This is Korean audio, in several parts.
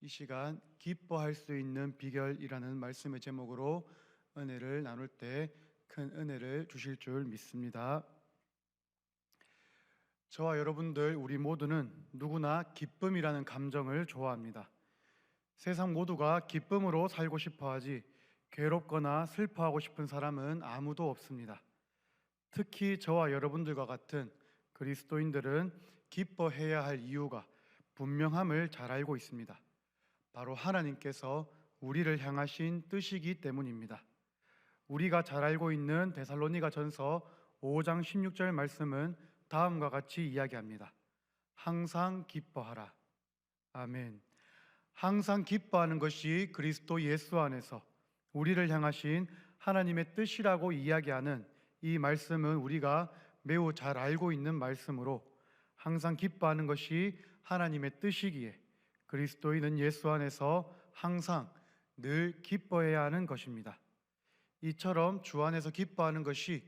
이 시간 기뻐할 수 있는 비결이라는 말씀의 제목으로 은혜를 나눌 때 큰 은혜를 주실 줄 믿습니다. 저와 여러분들 우리 모두는 누구나 기쁨이라는 감정을 좋아합니다. 세상 모두가 기쁨으로 살고 싶어 하지 괴롭거나 슬퍼하고 싶은 사람은 아무도 없습니다. 특히 저와 여러분들과 같은 그리스도인들은 기뻐해야 할 이유가 분명함을 잘 알고 있습니다. 바로 하나님께서 우리를 향하신 뜻이기 때문입니다. 우리가 잘 알고 있는 데살로니가 전서 5장 16절 말씀은 다음과 같이 이야기합니다. 항상 기뻐하라. 아멘. 항상 기뻐하는 것이 그리스도 예수 안에서 우리를 향하신 하나님의 뜻이라고 이야기하는 이 말씀은 우리가 매우 잘 알고 있는 말씀으로 항상 기뻐하는 것이 하나님의 뜻이기에 그리스도인은 예수 안에서 항상 늘 기뻐해야 하는 것입니다. 이처럼 주 안에서 기뻐하는 것이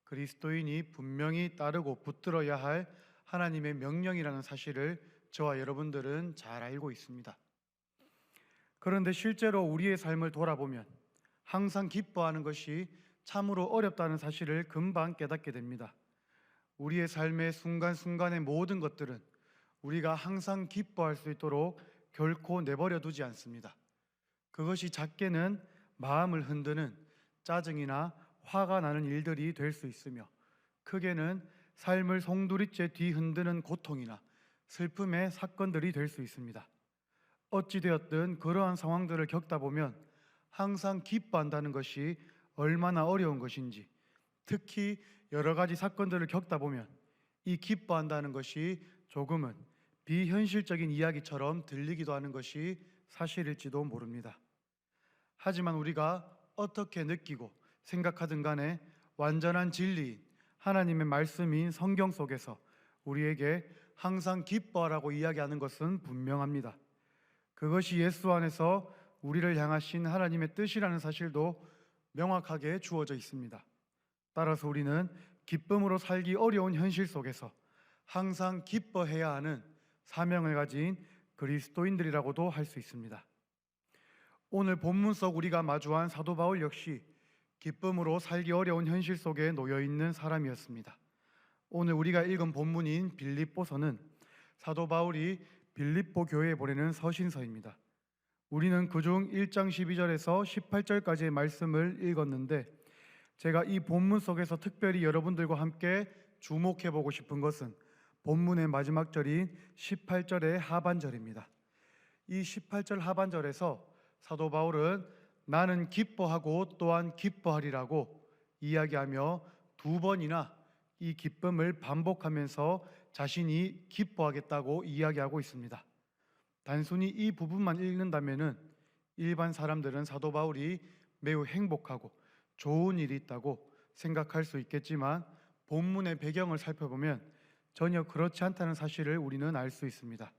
그리스도인이 분명히 따르고 붙들어야 할 하나님의 명령이라는 사실을 저와 여러분들은 잘 알고 있습니다. 그런데 실제로 우리의 삶을 돌아보면 항상 기뻐하는 것이 참으로 어렵다는 사실을 금방 깨닫게 됩니다. 우리의 삶의 순간순간의 모든 것들은 우리가 항상 기뻐할 수 있도록 결코 내버려 두지 않습니다. 그것이 작게는 마음을 흔드는 짜증이나 화가 나는 일들이 될 수 있으며, 크게는 삶을 송두리째 뒤흔드는 고통이나 슬픔의 사건들이 될 수 있습니다. 어찌되었든 그러한 상황들을 겪다 보면 항상 기뻐한다는 것이 얼마나 어려운 것인지, 특히 여러 가지 사건들을 겪다 보면 이 기뻐한다는 것이 조금은 비현실적인 이야기처럼 들리기도 하는 것이 사실일지도 모릅니다. 하지만 우리가 어떻게 느끼고 생각하든 간에 완전한 진리인 하나님의 말씀인 성경 속에서 우리에게 항상 기뻐하라고 이야기하는 것은 분명합니다. 그것이 예수 안에서 우리를 향하신 하나님의 뜻이라는 사실도 명확하게 주어져 있습니다. 따라서 우리는 기쁨으로 살기 어려운 현실 속에서 항상 기뻐해야 하는 사명을 가진 그리스도인들이라고도 할 수 있습니다. 오늘 본문 속 우리가 마주한 사도 바울 역시 기쁨으로 살기 어려운 현실 속에 놓여 있는 사람이었습니다. 오늘 우리가 읽은 본문인 빌립보서는 사도 바울이 빌립보 교회에 보내는 서신서입니다. 우리는 그중 1장 12절에서 18절까지의 말씀을 읽었는데, 제가 이 본문 속에서 특별히 여러분들과 함께 주목해 보고 싶은 것은 본문의 마지막 절인 18절의 하반절입니다. 이 18절 하반절에서 사도 바울은 나는 기뻐하고 또한 기뻐하리라고 이야기하며 두 번이나 이 기쁨을 반복하면서 자신이 기뻐하겠다고 이야기하고 있습니다. 단순히 이 부분만 읽는다면은 일반 사람들은 사도 바울이 매우 행복하고 좋은 일이 있다고 생각할 수 있겠지만, 본문의 배경을 살펴보면 전혀 그렇지 않다는 사실을 우리는 알 수 있습니다.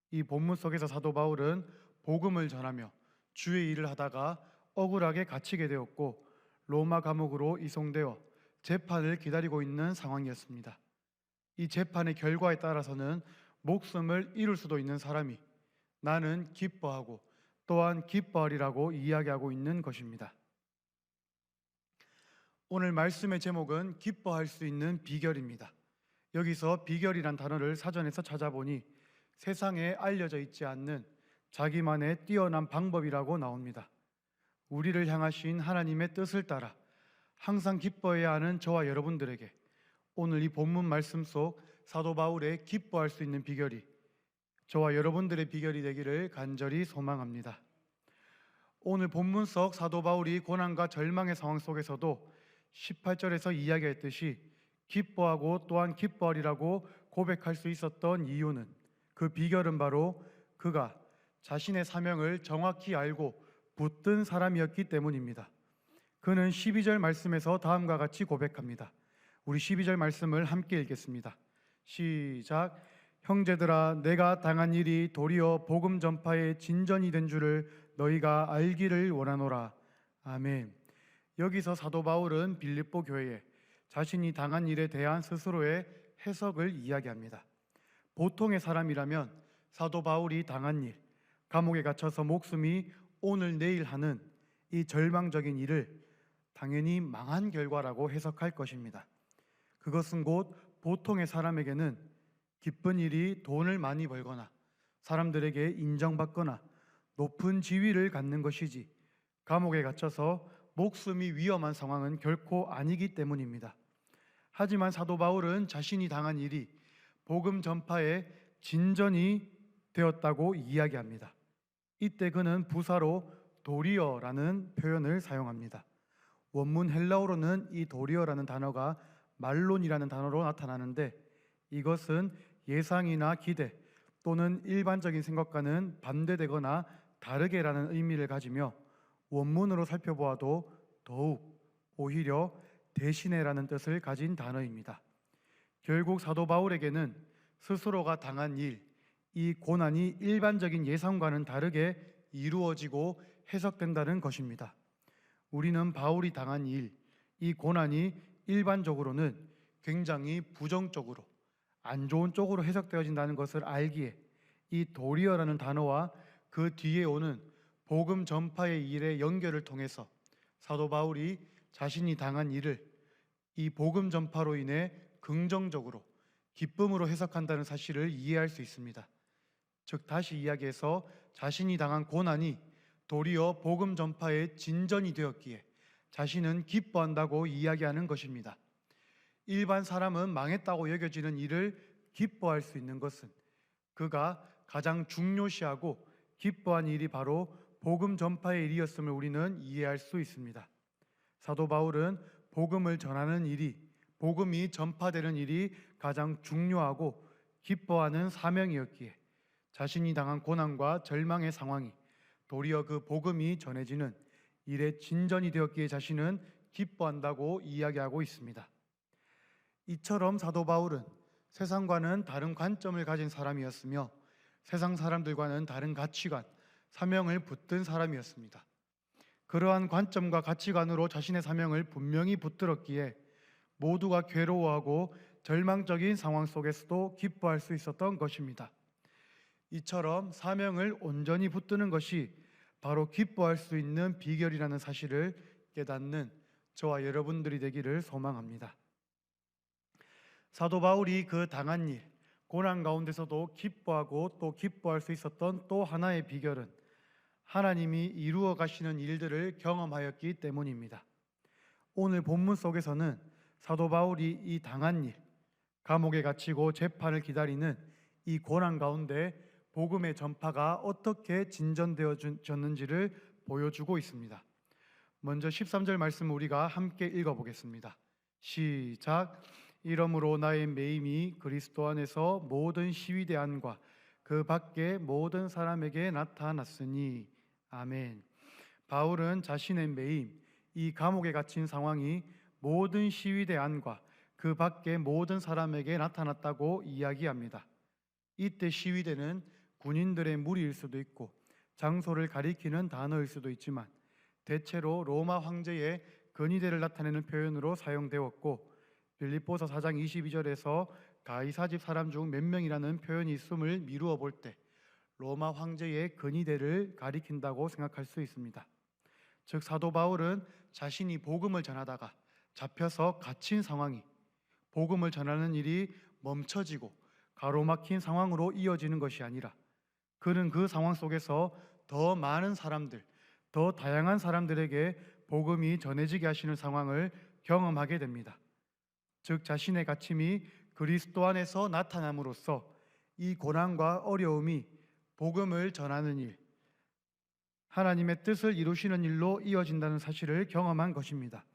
이 본문 속에서 사도 바울은 복음을 전하며 주의 일을 하다가 억울하게 갇히게 되었고 로마 감옥으로 이송되어 재판을 기다리고 있는 상황이었습니다. 이 재판의 결과에 따라서는 목숨을 잃을 수도 있는 사람이 나는 기뻐하고 또한 기뻐하리라고 이야기하고 있는 것입니다. 오늘 말씀의 제목은 기뻐할 수 있는 비결입니다. 여기서 비결이란 단어를 사전에서 찾아보니 세상에 알려져 있지 않는 자기만의 뛰어난 방법이라고 나옵니다. 우리를 향하신 하나님의 뜻을 따라 항상 기뻐해야 하는 저와 여러분들에게 오늘 이 본문 말씀 속 사도 바울의 기뻐할 수 있는 비결이 저와 여러분들의 비결이 되기를 간절히 소망합니다. 오늘 본문 속 사도 바울이 고난과 절망의 상황 속에서도 18절에서 이야기했듯이 기뻐하고 또한 기뻐하리라고 고백할 수 있었던 이유는, 그 비결은 바로 그가 자신의 사명을 정확히 알고 붙든 사람이었기 때문입니다. 그는 12절 말씀에서 다음과 같이 고백합니다. 우리 12절 말씀을 함께 읽겠습니다. 시작. 형제들아, 내가 당한 일이 도리어 복음 전파의 진전이 된 줄을 너희가 알기를 원하노라. 아멘. 여기서 사도 바울은 빌립보 교회에 자신이 당한 일에 대한 스스로의 해석을 이야기합니다. 보통의 사람이라면 사도 바울이 당한 일, 감옥에 갇혀서 목숨이 오늘 내일 하는 이 절망적인 일을 당연히 망한 결과라고 해석할 것입니다. 그것은 곧 보통의 사람에게는 기쁜 일이 돈을 많이 벌거나 사람들에게 인정받거나 높은 지위를 갖는 것이지 감옥에 갇혀서 목숨이 위험한 상황은 결코 아니기 때문입니다. 하지만 사도 바울은 자신이 당한 일이 복음 전파의 진전이 되었다고 이야기합니다. 이때 그는 부사로 도리어라는 표현을 사용합니다. 원문 헬라어로는 이 도리어라는 단어가 말론이라는 단어로 나타나는데 이것은 예상이나 기대 또는 일반적인 생각과는 반대되거나 다르게라는 의미를 가지며 원문으로 살펴보아도 더욱 오히려 대신에라는 뜻을 가진 단어입니다. 결국 사도 바울에게는 스스로가 당한 일, 이 고난이 일반적인 예상과는 다르게 이루어지고 해석된다는 것입니다. 우리는 바울이 당한 일, 이 고난이 일반적으로는 굉장히 부정적으로 안 좋은 쪽으로 해석되어진다는 것을 알기에 이 도리어라는 단어와 그 뒤에 오는 복음 전파의 일의 연결을 통해서 사도 바울이 자신이 당한 일을 이 복음 전파로 인해 긍정적으로 기쁨으로 해석한다는 사실을 이해할 수 있습니다. 즉 다시 이야기해서 자신이 당한 고난이 도리어 복음 전파의 진전이 되었기에 자신은 기뻐한다고 이야기하는 것입니다. 일반 사람은 망했다고 여겨지는 일을 기뻐할 수 있는 것은 그가 가장 중요시하고 기뻐한 일이 바로 복음 전파의 일이었음을 우리는 이해할 수 있습니다. 사도 바울은 복음을 전하는 일이, 복음이 전파되는 일이 가장 중요하고 기뻐하는 사명이었기에 자신이 당한 고난과 절망의 상황이 도리어 그 복음이 전해지는 일의 진전이 되었기에 자신은 기뻐한다고 이야기하고 있습니다. 이처럼 사도 바울은 세상과는 다른 관점을 가진 사람이었으며 세상 사람들과는 다른 가치관, 사명을 붙든 사람이었습니다. 그러한 관점과 가치관으로 자신의 사명을 분명히 붙들었기에 모두가 괴로워하고 절망적인 상황 속에서도 기뻐할 수 있었던 것입니다. 이처럼 사명을 온전히 붙드는 것이 바로 기뻐할 수 있는 비결이라는 사실을 깨닫는 저와 여러분들이 되기를 소망합니다. 사도 바울이 그 당한 일, 고난 가운데서도 기뻐하고 또 기뻐할 수 있었던 또 하나의 비결은 하나님이 이루어 가시는 일들을 경험하였기 때문입니다. 오늘 본문 속에서는 사도 바울이 이 당한 일, 감옥에 갇히고 재판을 기다리는 이 고난 가운데 복음의 전파가 어떻게 진전되어졌는지를 보여주고 있습니다. 먼저 13절 말씀 우리가 함께 읽어보겠습니다. 시작. 이러므로 나의 매임이 그리스도 안에서 모든 시위대 안과 그 밖에 모든 사람에게 나타났으니 아멘. 바울은 자신의 매임, 이 감옥에 갇힌 상황이 모든 시위대 안과 그 밖에 모든 사람에게 나타났다고 이야기합니다. 이때 시위대는 군인들의 무리일 수도 있고 장소를 가리키는 단어일 수도 있지만 대체로 로마 황제의 근위대를 나타내는 표현으로 사용되었고 빌립보서 4장 22절에서 가이사 집 사람 중 몇 명이라는 표현이 있음을 미루어 볼 때 로마 황제의 근위대를 가리킨다고 생각할 수 있습니다. 즉 사도 바울은 자신이 복음을 전하다가 잡혀서 갇힌 상황이 복음을 전하는 일이 멈춰지고 가로막힌 상황으로 이어지는 것이 아니라 그는 그 상황 속에서 더 많은 사람들, 더 다양한 사람들에게 복음이 전해지게 하시는 상황을 경험하게 됩니다. 즉 자신의 갇힘이 그리스도 안에서 나타남으로써 이 고난과 어려움이 복음을 전하는 일, 하나님의 뜻을 이루시는 일로 이어진다는 사실을 경험한 것입니다.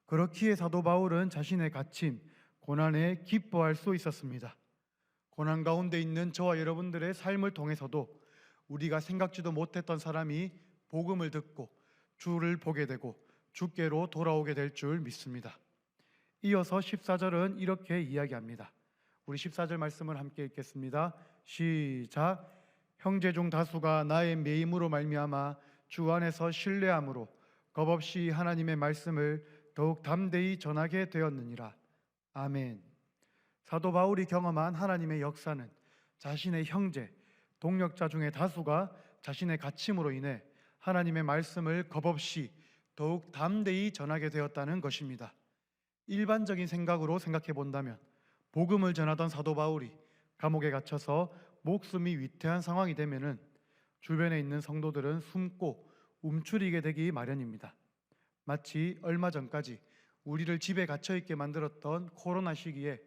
그렇기에 사도 바울은 자신의 갇힘, 고난에 기뻐할 수 있었습니다. 고난 가운데 있는 저와 여러분들의 삶을 통해서도 우리가 생각지도 못했던 사람이 복음을 듣고 주를 보게 되고 주께로 돌아오게 될 줄 믿습니다. 이어서 14절은 이렇게 이야기합니다. 우리 14절 말씀을 함께 읽겠습니다. 시작. 형제 중 다수가 나의 매임으로 말미암아 주 안에서 신뢰함으로 겁없이 하나님의 말씀을 더욱 담대히 전하게 되었느니라. 아멘. 사도 바울이 경험한 하나님의 역사는 자신의 형제, 동역자 중에 다수가 자신의 갇힘으로 인해 하나님의 말씀을 겁없이 더욱 담대히 전하게 되었다는 것입니다. 일반적인 생각으로 생각해 본다면 복음을 전하던 사도 바울이 감옥에 갇혀서 목숨이 위태한 상황이 되면은 주변에 있는 성도들은 숨고 움츠리게 되기 마련입니다. 마치 얼마 전까지 우리를 집에 갇혀 있게 만들었던 코로나 시기에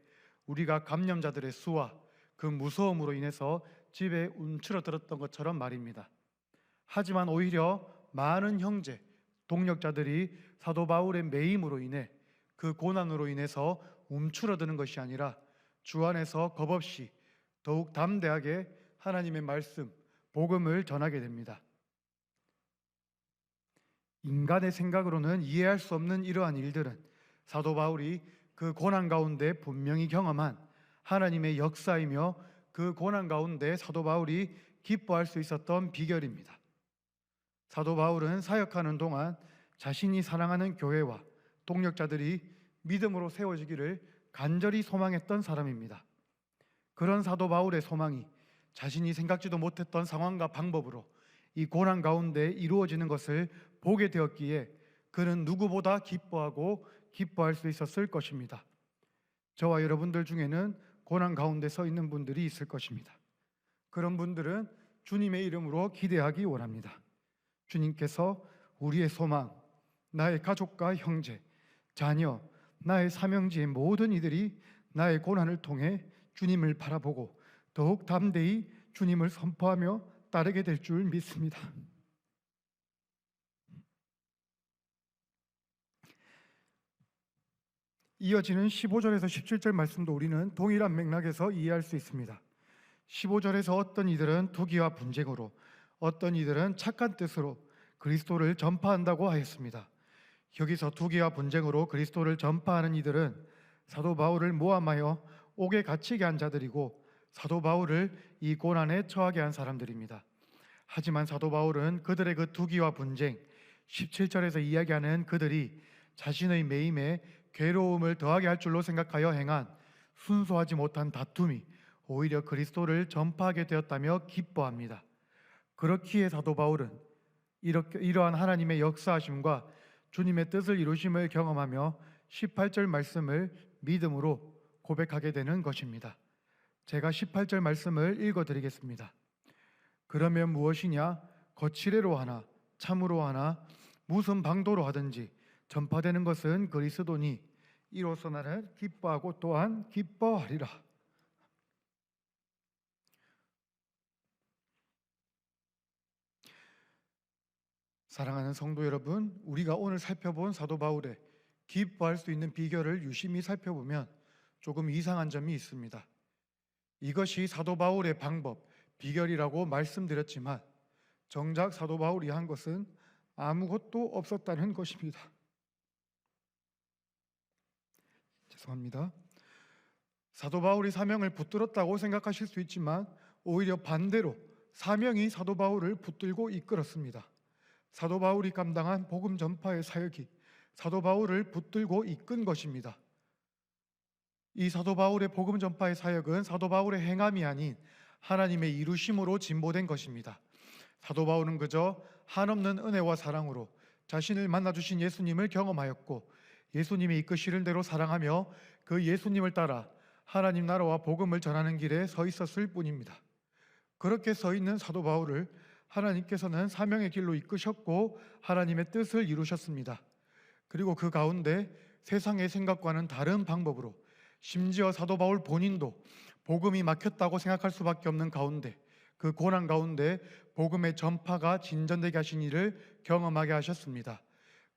우리가 감염자들의 수와 그 무서움으로 인해서 집에 움츠러들었던 것처럼 말입니다. 하지만 오히려 많은 형제, 동력자들이 사도 바울의 매임으로 인해 그 고난으로 인해서 움츠러드는 것이 아니라 주 안에서 겁없이 더욱 담대하게 하나님의 말씀, 복음을 전하게 됩니다. 인간의 생각으로는 이해할 수 없는 이러한 일들은 사도 바울이 그 고난 가운데 분명히 경험한 하나님의 역사이며 그 고난 가운데 사도 바울이 기뻐할 수 있었던 비결입니다. 사도 바울은 사역하는 동안 자신이 사랑하는 교회와 동력자들이 믿음으로 세워지기를 간절히 소망했던 사람입니다. 그런 사도 바울의 소망이 자신이 생각지도 못했던 상황과 방법으로 이 고난 가운데 이루어지는 것을 보게 되었기에 그는 누구보다 기뻐하고 기뻐할 수 있었을 것입니다. 저와 여러분들 중에는 고난 가운데 서 있는 분들이 있을 것입니다. 그런 분들은 주님의 이름으로 기대하기 원합니다. 주님께서 우리의 소망, 나의 가족과 형제, 자녀, 나의 사명지의 모든 이들이 나의 고난을 통해 주님을 바라보고 더욱 담대히 주님을 선포하며 따르게 될 줄 믿습니다. 이어지는 15절에서 17절 말씀도 우리는 동일한 맥락에서 이해할 수 있습니다. 15절에서 어떤 이들은 투기와 분쟁으로, 어떤 이들은 착한 뜻으로 그리스도를 전파한다고 하였습니다. 여기서 투기와 분쟁으로 그리스도를 전파하는 이들은 사도 바울을 모함하여 옥에 갇히게 한 자들이고 사도 바울을 이 고난에 처하게 한 사람들입니다. 하지만 사도 바울은 그들의 그 투기와 분쟁, 17절에서 이야기하는 그들이 자신의 매임에 괴로움을 더하게 할 줄로 생각하여 행한 순수하지 못한 다툼이 오히려 그리스도를 전파하게 되었다며 기뻐합니다. 그렇기에 사도 바울은 이러한 하나님의 역사하심과 주님의 뜻을 이루심을 경험하며 18절 말씀을 믿음으로 고백하게 되는 것입니다. 제가 18절 말씀을 읽어드리겠습니다. 그러면 무엇이냐? 거칠애로 하나 참으로 하나 무슨 방도로 하든지 전파되는 것은 그리스도니 이로써 나는 기뻐하고 또한 기뻐하리라. 사랑하는 성도 여러분, 우리가 오늘 살펴본 사도 바울의 기뻐할 수 있는 비결을 유심히 살펴보면 조금 이상한 점이 있습니다. 이것이 사도 바울의 방법, 비결이라고 말씀드렸지만 정작 사도 바울이 한 것은 아무것도 없었다는 것입니다. 죄송합니다. 사도 바울이 사명을 붙들었다고 생각하실 수 있지만 오히려 반대로 사명이 사도 바울을 붙들고 이끌었습니다. 사도 바울이 감당한 복음 전파의 사역이 사도 바울을 붙들고 이끈 것입니다. 이 사도 바울의 복음 전파의 사역은 사도 바울의 행함이 아닌 하나님의 이루심으로 진보된 것입니다. 사도 바울은 그저 한없는 은혜와 사랑으로 자신을 만나주신 예수님을 경험하였고 예수님이 이끄시는 대로 사랑하며 그 예수님을 따라 하나님 나라와 복음을 전하는 길에 서 있었을 뿐입니다. 그렇게 서 있는 사도 바울을 하나님께서는 사명의 길로 이끄셨고 하나님의 뜻을 이루셨습니다. 그리고 그 가운데 세상의 생각과는 다른 방법으로 심지어 사도 바울 본인도 복음이 막혔다고 생각할 수밖에 없는 가운데 그 고난 가운데 복음의 전파가 진전되게 하신 일을 경험하게 하셨습니다.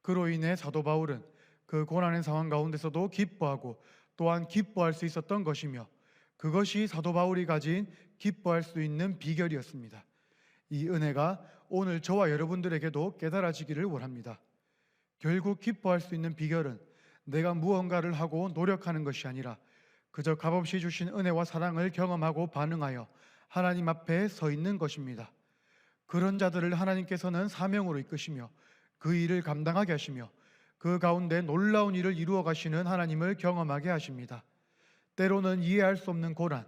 그로 인해 사도 바울은 그 고난의 상황 가운데서도 기뻐하고 또한 기뻐할 수 있었던 것이며 그것이 사도 바울이 가진 기뻐할 수 있는 비결이었습니다. 이 은혜가 오늘 저와 여러분들에게도 깨달아지기를 원합니다. 결국 기뻐할 수 있는 비결은 내가 무언가를 하고 노력하는 것이 아니라 그저 값없이 주신 은혜와 사랑을 경험하고 반응하여 하나님 앞에 서 있는 것입니다. 그런 자들을 하나님께서는 사명으로 이끄시며 그 일을 감당하게 하시며 그 가운데 놀라운 일을 이루어 가시는 하나님을 경험하게 하십니다. 때로는 이해할 수 없는 고난,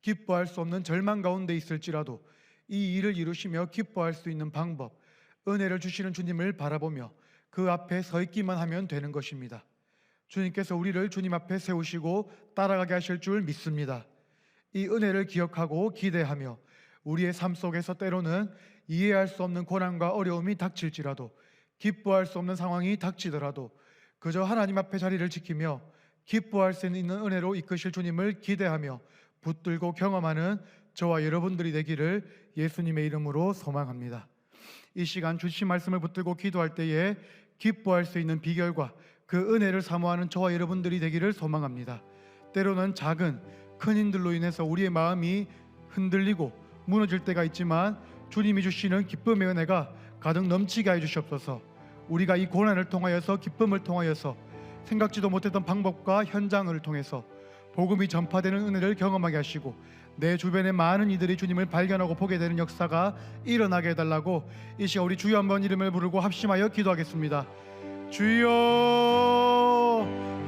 기뻐할 수 없는 절망 가운데 있을지라도 이 일을 이루시며 기뻐할 수 있는 방법, 은혜를 주시는 주님을 바라보며 그 앞에 서 있기만 하면 되는 것입니다. 주님께서 우리를 주님 앞에 세우시고 따라가게 하실 줄 믿습니다. 이 은혜를 기억하고 기대하며 우리의 삶 속에서 때로는 이해할 수 없는 고난과 어려움이 닥칠지라도, 기뻐할 수 없는 상황이 닥치더라도 그저 하나님 앞에 자리를 지키며 기뻐할 수 있는 은혜로 이끄실 주님을 기대하며 붙들고 경험하는 저와 여러분들이 되기를 예수님의 이름으로 소망합니다. 이 시간 주신 말씀을 붙들고 기도할 때에 기뻐할 수 있는 비결과 그 은혜를 사모하는 저와 여러분들이 되기를 소망합니다. 때로는 작은 큰 일들로 인해서 우리의 마음이 흔들리고 무너질 때가 있지만 주님이 주시는 기쁨의 은혜가 가득 넘치게 해 주시옵소서. 우리가 이 고난을 통하여서, 기쁨을 통하여서 생각지도 못했던 방법과 현장을 통해서 복음이 전파되는 은혜를 경험하게 하시고 내 주변의 많은 이들이 주님을 발견하고 보게 되는 역사가 일어나게 해달라고 이 시간 우리 주여 한번 이름을 부르고 합심하여 기도하겠습니다. 주여,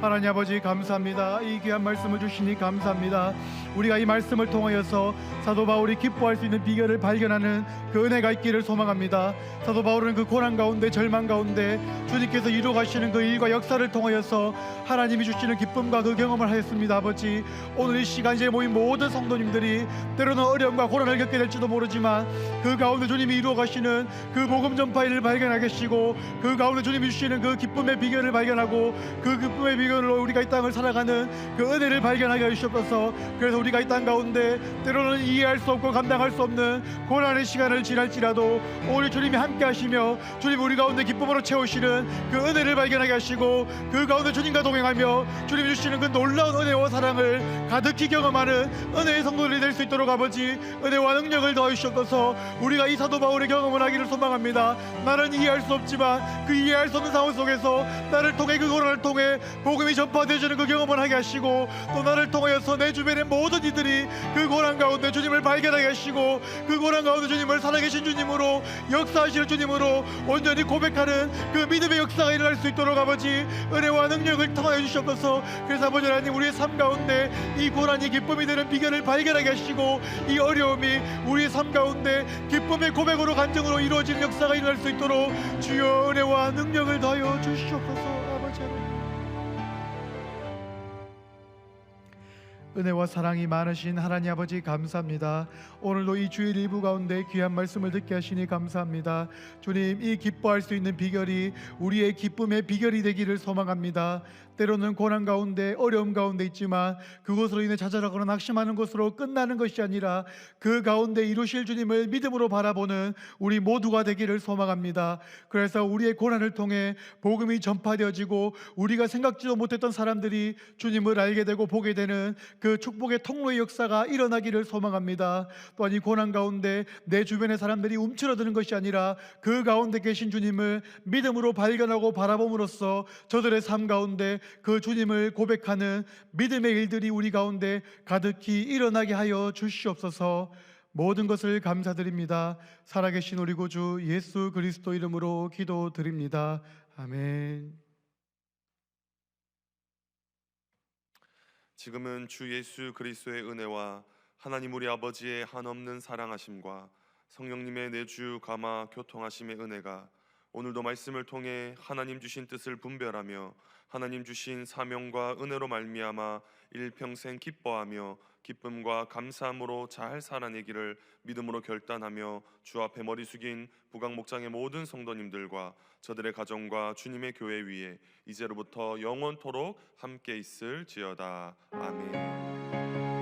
하나님 아버지 감사합니다. 이 귀한 말씀을 주시니 감사합니다. 우리가 이 말씀을 통하여서 사도 바울이 기뻐할 수 있는 비결을 발견하는 그 은혜가 있기를 소망합니다. 사도 바울은 그 고난 가운데, 절망 가운데 주님께서 이루어가시는 그 일과 역사를 통하여서 하나님이 주시는 기쁨과 그 경험을 하였습니다. 아버지, 오늘 이 시간 이제 모인 모든 성도님들이 때로는 어려움과 고난을 겪게 될지도 모르지만 그 가운데 주님이 이루어가시는 그 복음 전파 일을 발견하게 하시고 그 가운데 주님이 주시는 그 기쁨의 비결을 발견하고 그 기쁨의 비결로 우리가 이 땅을 살아가는 그 은혜를 발견하게 하시옵소서. 그래서 우리가 이 땅 가운데 때로는 이해할 수 없고 감당할 수 없는 고난의 시간을 지날지라도 오늘 주님이 함께 하시며 주님 우리 가운데 기쁨으로 채우시는 그 은혜를 발견하게 하시고 그 가운데 주님과 동행하며 주님이 주시는 그 놀라운 은혜와 사랑을 가득히 경험하는 은혜의 성도들이 될 수 있도록 아버지 은혜와 능력을 더해 주시옵소서. 우리가 이 사도 바울의 경험을 하기를 소망합니다. 나는 이해할 수 없지만 그 이해할 수 없는 상황 속에서 나를 통해, 그 고난을 통해 복음이 전파되어지는 그 경험을 하게 하시고 또 나를 통하여서 내 주변의 모든 이들이 그 고난 가운데 주님을 발견하게 하시고 그 고난 가운데 주님을 살아계신 주님으로, 역사하실 주님으로 온전히 고백하는 그 믿음의 역사가 일어날 수 있도록 아버지 은혜와 능력을 통하여 주시옵소서. 그래서 아버지 하나님, 우리의 삶 가운데 이 고난이 기쁨이 되는 비결을 발견하게 하시고 이 어려움이 우리의 삶 가운데 기쁨의 고백으로, 간증으로 이루어지는 역사가 일어날 수 있도록 주여 은혜와 능력을 더하여 주시옵소서. 아버지 하나님, 은혜와 사랑이 많으신 하나님 아버지 감사합니다. 오늘도 이 주일 일부 가운데 귀한 말씀을 듣게 하시니 감사합니다. 주님, 이 기뻐할 수 있는 비결이 우리의 기쁨의 비결이 되기를 소망합니다. 때로는 고난 가운데, 어려움 가운데 있지만 그것으로 인해 좌절하거나 낙심하는 것으로 끝나는 것이 아니라 그 가운데 이루실 주님을 믿음으로 바라보는 우리 모두가 되기를 소망합니다. 그래서 우리의 고난을 통해 복음이 전파되어지고 우리가 생각지도 못했던 사람들이 주님을 알게 되고 보게 되는 그 축복의 통로의 역사가 일어나기를 소망합니다. 또한 이 고난 가운데 내 주변의 사람들이 움츠러드는 것이 아니라 그 가운데 계신 주님을 믿음으로 발견하고 바라봄으로써 저들의 삶 가운데 그 주님을 고백하는 믿음의 일들이 우리 가운데 가득히 일어나게 하여 주시옵소서. 모든 것을 감사드립니다. 살아계신 우리 구주 예수 그리스도 이름으로 기도드립니다. 아멘. 지금은 주 예수 그리스도의 은혜와 하나님 우리 아버지의 한없는 사랑하심과 성령님의 내주 감화 교통하심의 은혜가 오늘도 말씀을 통해 하나님 주신 뜻을 분별하며 하나님 주신 사명과 은혜로 말미암아 일평생 기뻐하며 기쁨과 감사함으로 잘 살아내기를 믿음으로 결단하며 주 앞에 머리 숙인 부강 목장의 모든 성도님들과 저들의 가정과 주님의 교회 위에 이제로부터 영원토록 함께 있을지어다. 아멘.